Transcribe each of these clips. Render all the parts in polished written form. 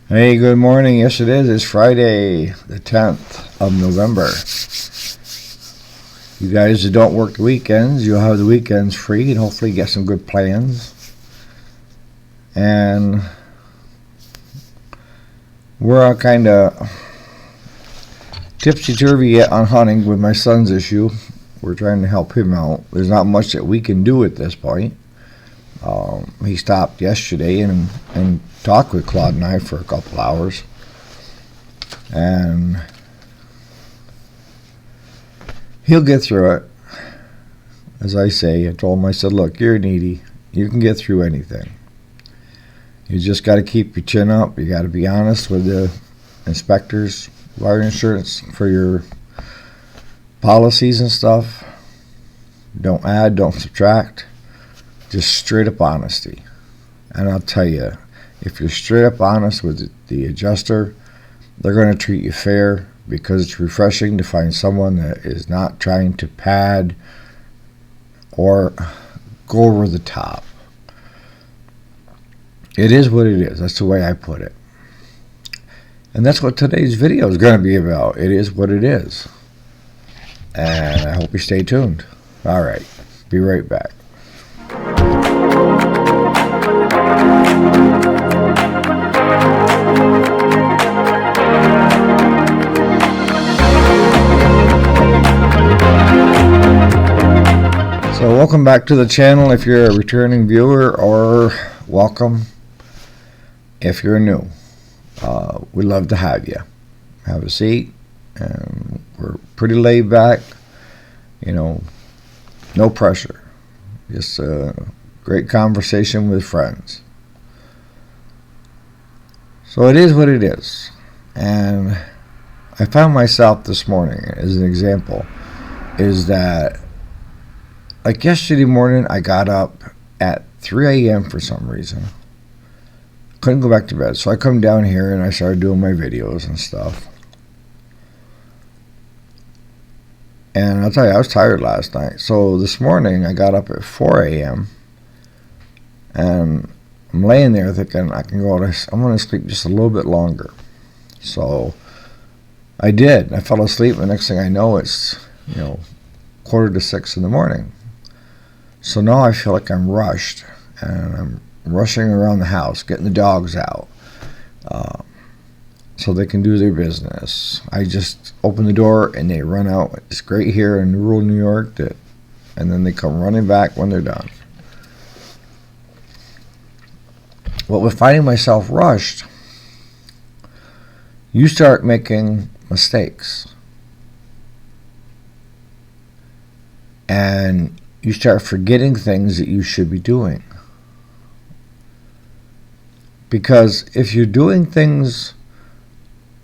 Hey, good morning. Yes, it is. It's Friday, the 10th of November. You guys that don't work the weekends, you'll have the weekends free and hopefully get some good plans. And we're all kind of tipsy-turvy yet on hunting with my son's issue. We're trying to help him out. There's not much that we can do at this point. He stopped yesterday and talked with Claude and I for a couple hours. And he'll get through it. As I say, I told him, I said, look, you're needy. You can get through anything. You just got to keep your chin up. You got to be honest with the inspectors, wire insurance for your policies and stuff. Don't add, don't subtract. Just straight up honesty. And I'll tell you, if you're straight up honest with the adjuster, they're going to treat you fair, because it's refreshing to find someone that is not trying to pad or go over the top. It is what it is. That's the way I put it. And that's what today's video is going to be about. It is what it is. And I hope you stay tuned. All right. Be right back. So welcome back to the channel if you're a returning viewer, or welcome if you're new. We'd love to have you. Have a seat. And we're pretty laid back. No pressure. Just a great conversation with friends. So it is what it is. And I found myself this morning, as an example, is that like yesterday morning, I got up at 3 a.m. for some reason. Couldn't go back to bed. So I come down here and I started doing my videos and stuff. And I'll tell you, I was tired last night. So this morning, I got up at 4 a.m. And I'm laying there thinking I'm going to sleep just a little bit longer. So I did. I fell asleep. The next thing I know, it's, 5:45 in the morning. So now I feel like I'm rushed, and I'm rushing around the house, getting the dogs out, so they can do their business. I just open the door and they run out. It's great here in rural New York, and then they come running back when they're done. Well, with finding myself rushed, you start making mistakes. And you start forgetting things that you should be doing. Because if you're doing things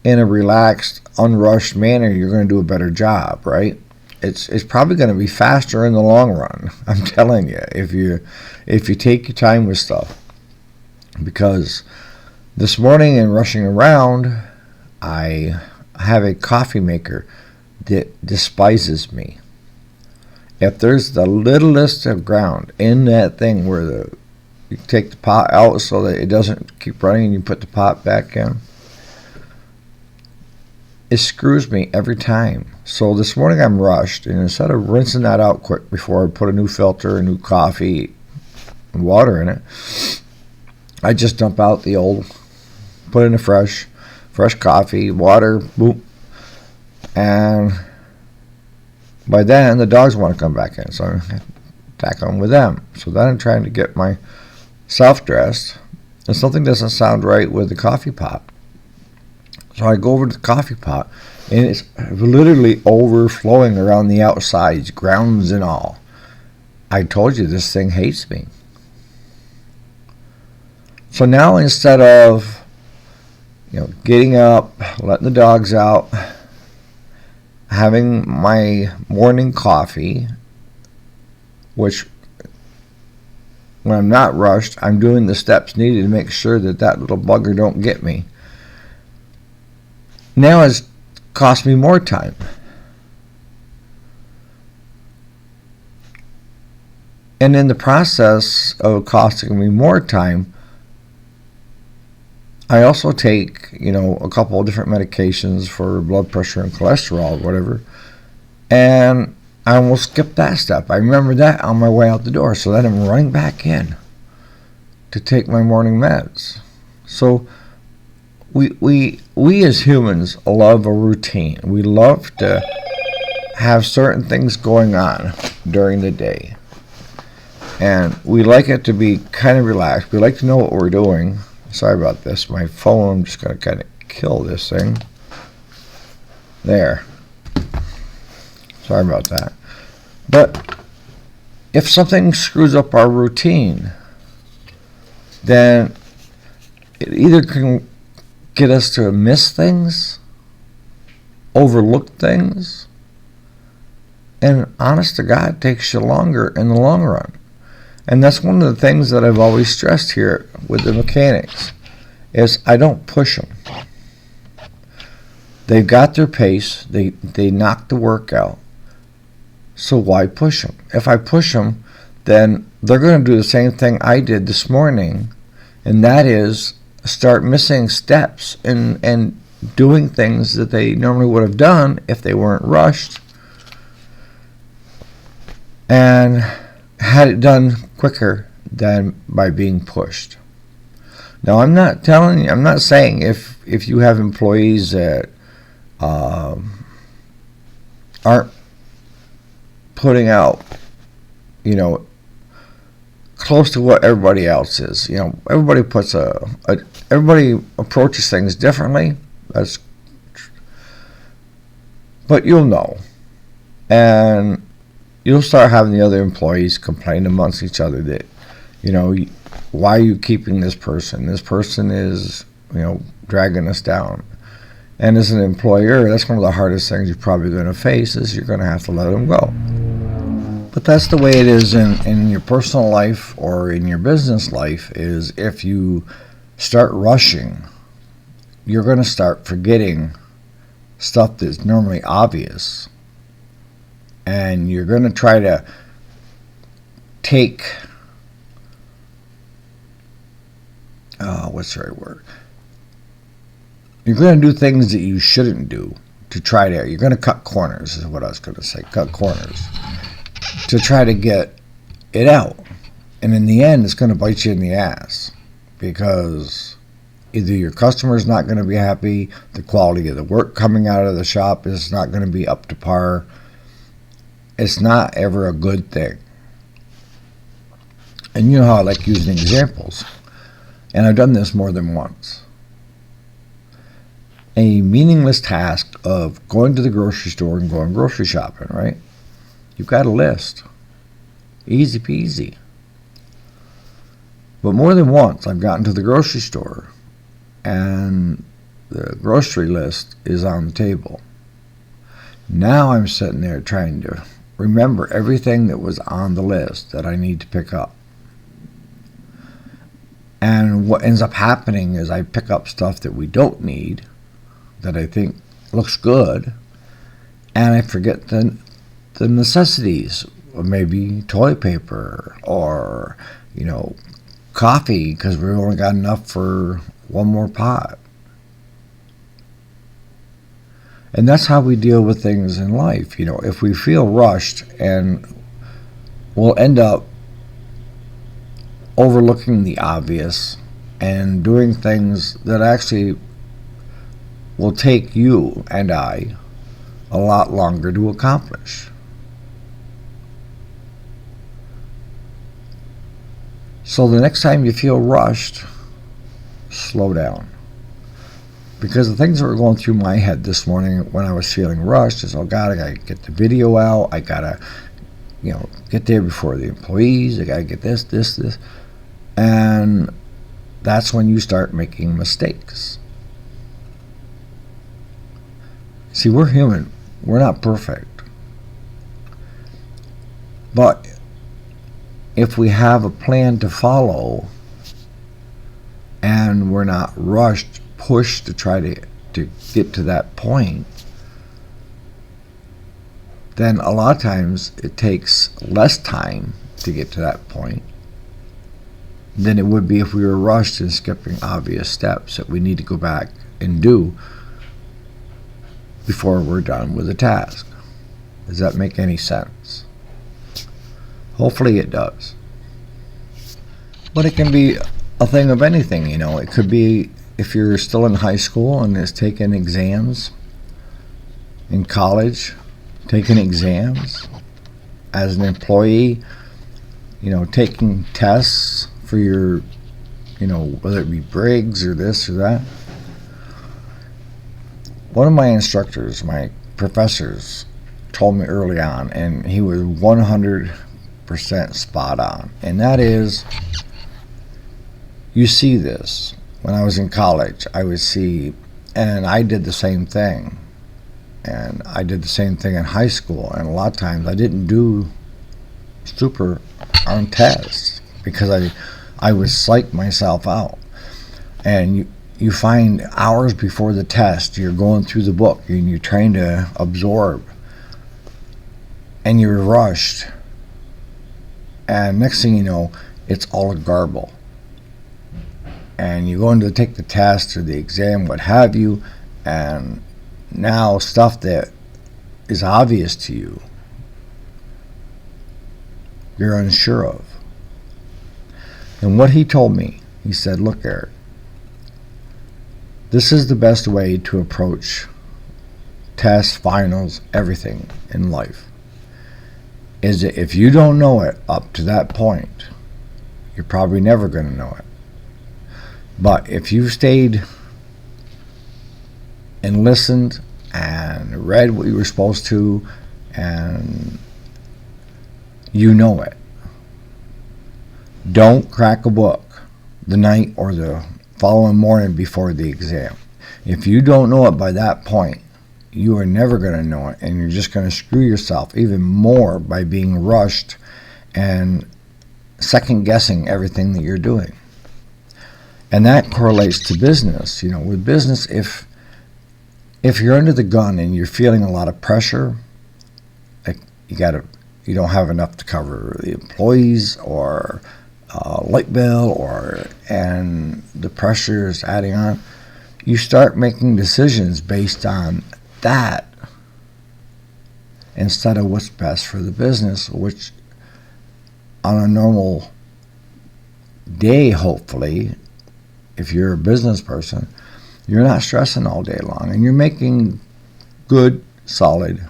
in a relaxed, unrushed manner, you're going to do a better job, right? It's probably going to be faster in the long run. I'm telling you, if you take your time with stuff. Because this morning in rushing around, I have a coffee maker that despises me. If there's the littlest of ground in that thing where you take the pot out so that it doesn't keep running and you put the pot back in, it screws me every time. So this morning I'm rushed, and instead of rinsing that out quick before I put a new filter, a new coffee, and water in it, I just dump out the old, put in a fresh coffee, water, boom, and by then, the dogs want to come back in, so I tack on with them. So then I'm trying to get myself dressed, and something doesn't sound right with the coffee pot. So I go over to the coffee pot, and it's literally overflowing around the outsides, grounds and all. I told you, this thing hates me. So now instead of, getting up, letting the dogs out, having my morning coffee, which when I'm not rushed, I'm doing the steps needed to make sure that little bugger don't get me. Now it's cost me more time. And in the process of costing me more time, I also take, a couple of different medications for blood pressure and cholesterol, whatever. And I almost skipped that step. I remember that on my way out the door. So then I'm running back in to take my morning meds. So we as humans love a routine. We love to have certain things going on during the day. And we like it to be kind of relaxed. We like to know what we're doing. Sorry about this. My phone, I'm just going to kind of kill this thing. There. Sorry about that. But if something screws up our routine, then it either can get us to miss things, overlook things, and honest to God, it takes you longer in the long run. And that's one of the things that I've always stressed here with the mechanics, is I don't push them. They've got their pace. They knock the work out. So why push them? If I push them, then they're going to do the same thing I did this morning, and that is start missing steps and doing things that they normally would have done if they weren't rushed and had it done quicker than by being pushed. Now, I'm not saying if you have employees that aren't putting out, close to what everybody else is. Everybody everybody approaches things differently. But you'll know, and you'll start having the other employees complain amongst each other that, why are you keeping this person? This person is, dragging us down. And as an employer, that's one of the hardest things you're probably going to face, is you're going to have to let them go. But that's the way it is in your personal life or in your business life, is if you start rushing, you're going to start forgetting stuff that's normally obvious. And you're going to try to take, what's the right word? You're going to do things that you shouldn't do you're going to cut corners, is what I was going to say, cut corners, to try to get it out. And in the end, it's going to bite you in the ass, because either your customer's not going to be happy, the quality of the work coming out of the shop is not going to be up to par. It's not ever a good thing. And you know how I like using examples. And I've done this more than once. A meaningless task of going to the grocery store and going grocery shopping, right? You've got a list. Easy peasy. But more than once, I've gotten to the grocery store and the grocery list is on the table. Now I'm sitting there trying to remember everything that was on the list that I need to pick up. And what ends up happening is I pick up stuff that we don't need, that I think looks good, and I forget the necessities, or maybe toilet paper, or coffee, because we've only got enough for one more pot. And that's how we deal with things in life. If we feel rushed, and we'll end up overlooking the obvious and doing things that actually will take you and I a lot longer to accomplish. So the next time you feel rushed, slow down. Because the things that were going through my head this morning when I was feeling rushed is, oh God, I got to get the video out. I got to, get there before the employees. I got to get this. And that's when you start making mistakes. See, we're human. We're not perfect. But if we have a plan to follow and we're not rushed, pushed to try to get to that point, then a lot of times it takes less time to get to that point. than it would be if we were rushed and skipping obvious steps that we need to go back and do before we're done with the task. Does that make any sense? Hopefully it does. But it can be a thing of anything, you know. It could be if you're still in high school and is taking exams, in college, taking exams, as an employee, you know, taking tests for your, you know, whether it be Briggs or this or that. One of my instructors, my professors, told me early on, and he was 100% spot on, and that is, you see this. When I was in college, I would see, and I did the same thing, and I did the same thing in high school, and a lot of times I didn't do super on tests because I would psych myself out. And you find hours before the test, you're going through the book and you're trying to absorb, and you're rushed, and next thing you know, it's all a garble. And you go in to take the test or the exam, what have you, and now stuff that is obvious to you, you're unsure of. And what he told me, he said, look, Eric, this is the best way to approach tests, finals, everything in life, is that if you don't know it up to that point, you're probably never going to know it. But if you stayed and listened and read what you were supposed to, and you know it, don't crack a book the night or the following morning before the exam. If you don't know it by that point, you are never going to know it, and you're just going to screw yourself even more by being rushed and second guessing everything that you're doing. And that correlates to business. You know, with business, if you're under the gun and you're feeling a lot of pressure, like you don't have enough to cover the employees or light bill, and the pressure is adding on, you start making decisions based on that instead of what's best for the business, which on a normal day, hopefully, if you're a business person, you're not stressing all day long and you're making good, solid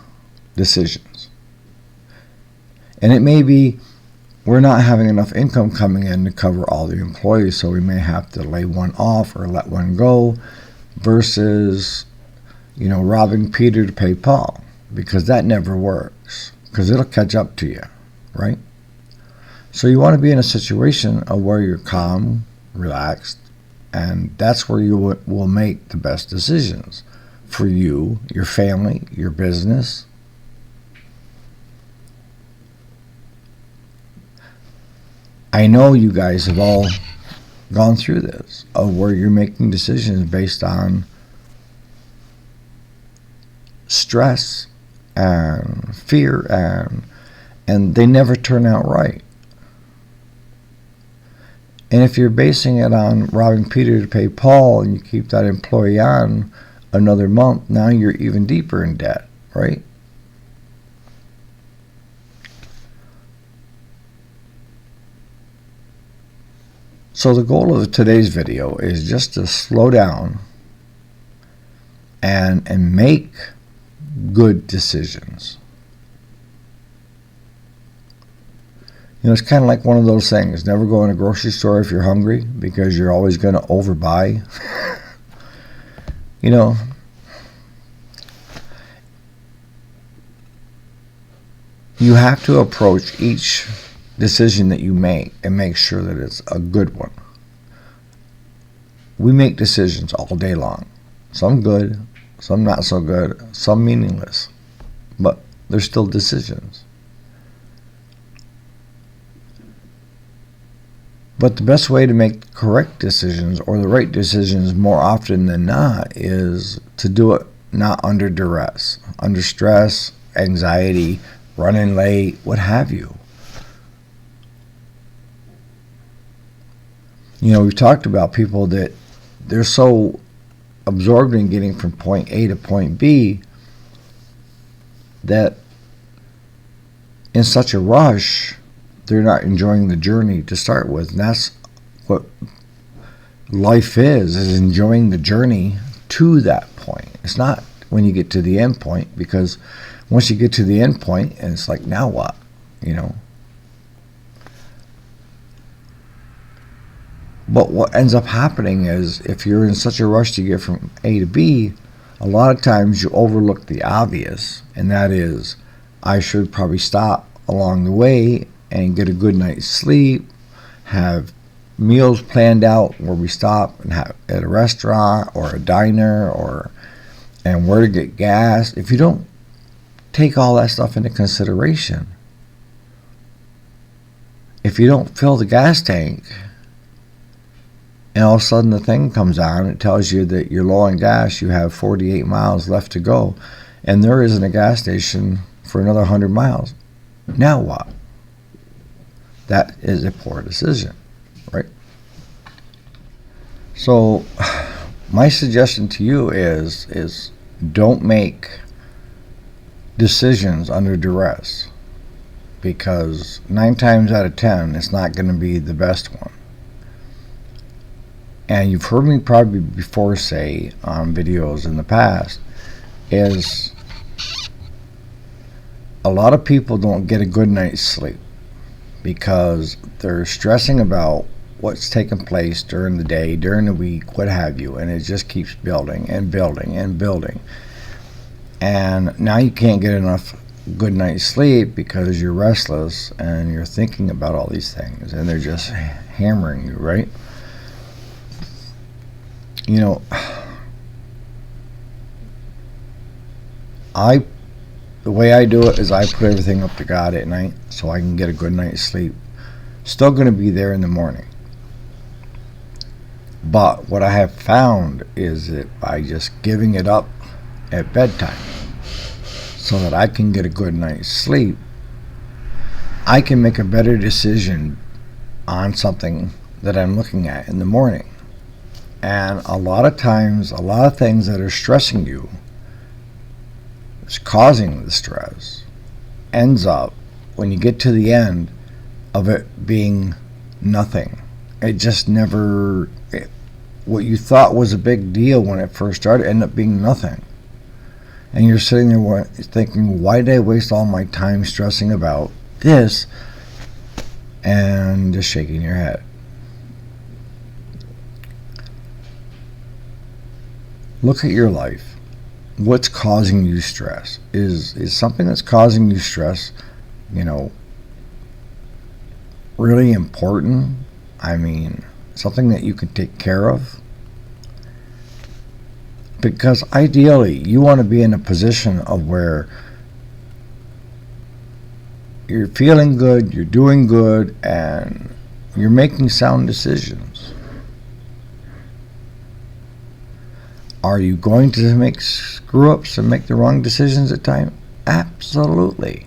decisions. And it may be we're not having enough income coming in to cover all the employees, so we may have to lay one off or let one go, versus, you know, robbing Peter to pay Paul, because that never works, because it'll catch up to you, right? So you want to be in a situation of where you're calm, relaxed, and that's where you will make the best decisions for you, your family, your business. I know you guys have all gone through this, of where you're making decisions based on stress and fear, and they never turn out right. And if you're basing it on robbing Peter to pay Paul, and you keep that employee on another month, now you're even deeper in debt, right? So the goal of today's video is just to slow down and make good decisions. You know, it's kind of like one of those things. Never go in a grocery store if you're hungry, because you're always going to overbuy. You know, you have to approach each decision that you make and make sure that it's a good one. We make decisions all day long. Some good, some not so good, some meaningless. But they're still decisions. But the best way to make correct decisions, or the right decisions more often than not, is to do it not under duress, under stress, anxiety, running late, what have you. We've talked about people that they're so absorbed in getting from point A to point B that in such a rush, they're not enjoying the journey to start with. And that's what life is enjoying the journey to that point. It's not when you get to the end point, because once you get to the end point, and it's like, now what? But what ends up happening is, if you're in such a rush to get from A to B, a lot of times you overlook the obvious, and that is, I should probably stop along the way and get a good night's sleep, have meals planned out where we stop and have at a restaurant or a diner, and where to get gas. If you don't take all that stuff into consideration, if you don't fill the gas tank, and all of a sudden the thing comes on, it tells you that you're low on gas, you have 48 miles left to go, and there isn't a gas station for another 100 miles. Now what? That is a poor decision, right? So my suggestion to you is don't make decisions under duress, because 9 times out of 10 it's not going to be the best one. And you've heard me probably before say on videos in the past, is a lot of people don't get a good night's sleep because they're stressing about what's taking place during the day, during the week, what have you, and it just keeps building and building and building. And now you can't get enough good night's sleep because you're restless and you're thinking about all these things, and they're just hammering you, right? The way I do it is I put everything up to God at night so I can get a good night's sleep. Still going to be there in the morning. But what I have found is that by just giving it up at bedtime so that I can get a good night's sleep, I can make a better decision on something that I'm looking at in the morning. And a lot of times, a lot of things that are stressing you, is causing the stress, ends up, when you get to the end of it, being nothing. It just never, what you thought was a big deal when it first started, ended up being nothing. And you're sitting there thinking, why did I waste all my time stressing about this? And just shaking your head. Look at your life. What's causing you stress? Is something that's causing you stress, really important? I mean, something that you can take care of? Because ideally, you want to be in a position of where you're feeling good, you're doing good, and you're making sound decisions. Are you going to make screw-ups and make the wrong decisions at times? Absolutely.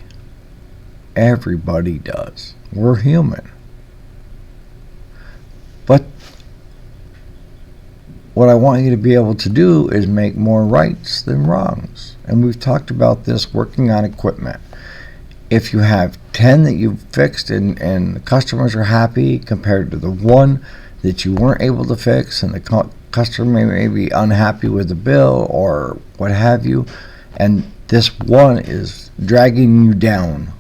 Everybody does. We're human. But what I want you to be able to do is make more rights than wrongs. And we've talked about this working on equipment. If you have 10 that you've fixed and the customers are happy compared to the one that you weren't able to fix, and the customer may be unhappy with the bill or what have you, and this one is dragging you down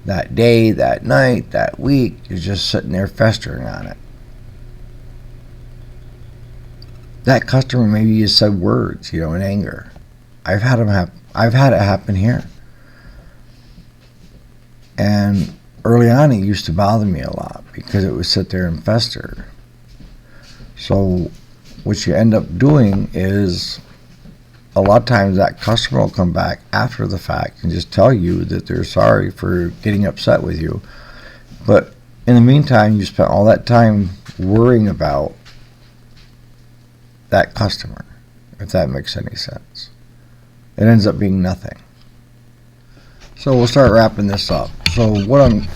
that day, that night, that week, you're just sitting there festering on it. That customer, maybe you said words, in anger. I've had it happen here. And early on, it used to bother me a lot because it would sit there and fester. So what you end up doing is, a lot of times that customer will come back after the fact and just tell you that they're sorry for getting upset with you. But in the meantime, you spent all that time worrying about that customer, if that makes any sense. It ends up being nothing. So we'll start wrapping this up. So what I'm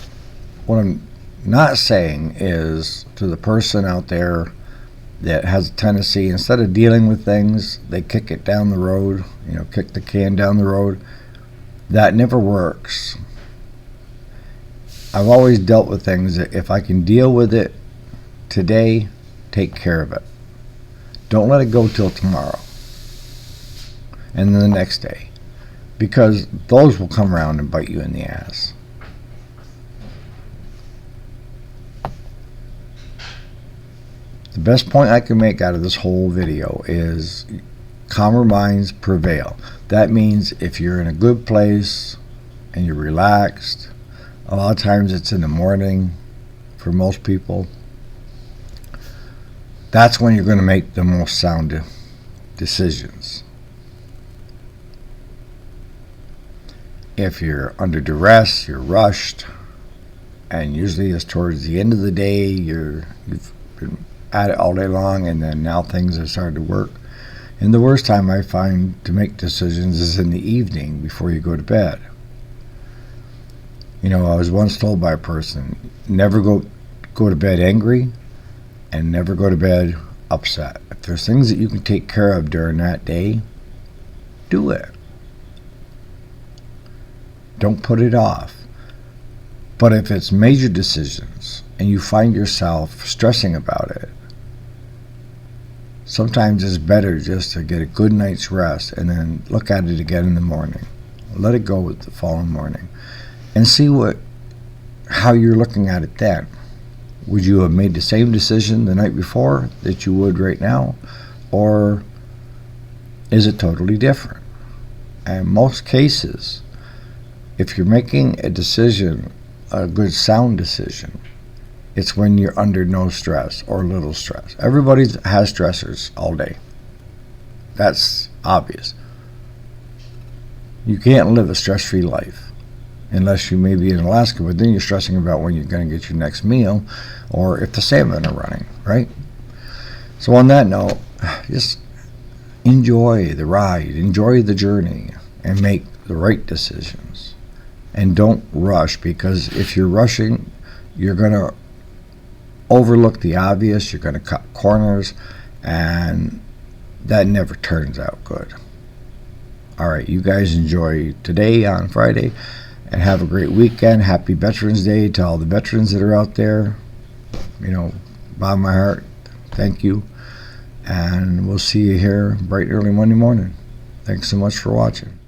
not saying is to the person out there that has a tendency, instead of dealing with things, they kick it down the road, kick the can down the road. That never works. I've always dealt with things that if I can deal with it today, take care of it. Don't let it go till tomorrow and then the next day, because those will come around and bite you in the ass. The best point I can make out of this whole video is calmer minds prevail. That means if you're in a good place and you're relaxed, a lot of times it's in the morning for most people, that's when you're going to make the most sound decisions. If you're under duress, you're rushed, and usually it's towards the end of the day, you've been at it all day long, and then now things are starting to work. And the worst time I find to make decisions is in the evening before you go to bed. I was once told by a person, never go to bed angry and never go to bed upset. If there's things that you can take care of during that day, do it. Don't put it off. But if it's major decisions and you find yourself stressing about it, sometimes it's better just to get a good night's rest and then look at it again in the morning. Let it go with the following morning and see how you're looking at it then. Would you have made the same decision the night before that you would right now? Or is it totally different? And in most cases, if you're making a decision, a good sound decision, it's when you're under no stress or little stress. Everybody has stressors all day. That's obvious. You can't live a stress-free life unless you may be in Alaska, but then you're stressing about when you're going to get your next meal or if the salmon are running, right? So on that note, just enjoy the ride, enjoy the journey, and make the right decisions. And don't rush, because if you're rushing, you're going to overlook the obvious, you're going to cut corners, and that never turns out good. All right, you guys enjoy today on Friday, and have a great weekend. Happy Veterans Day to all the veterans that are out there. Bottom of my heart, thank you. And we'll see you here bright early Monday morning. Thanks so much for watching.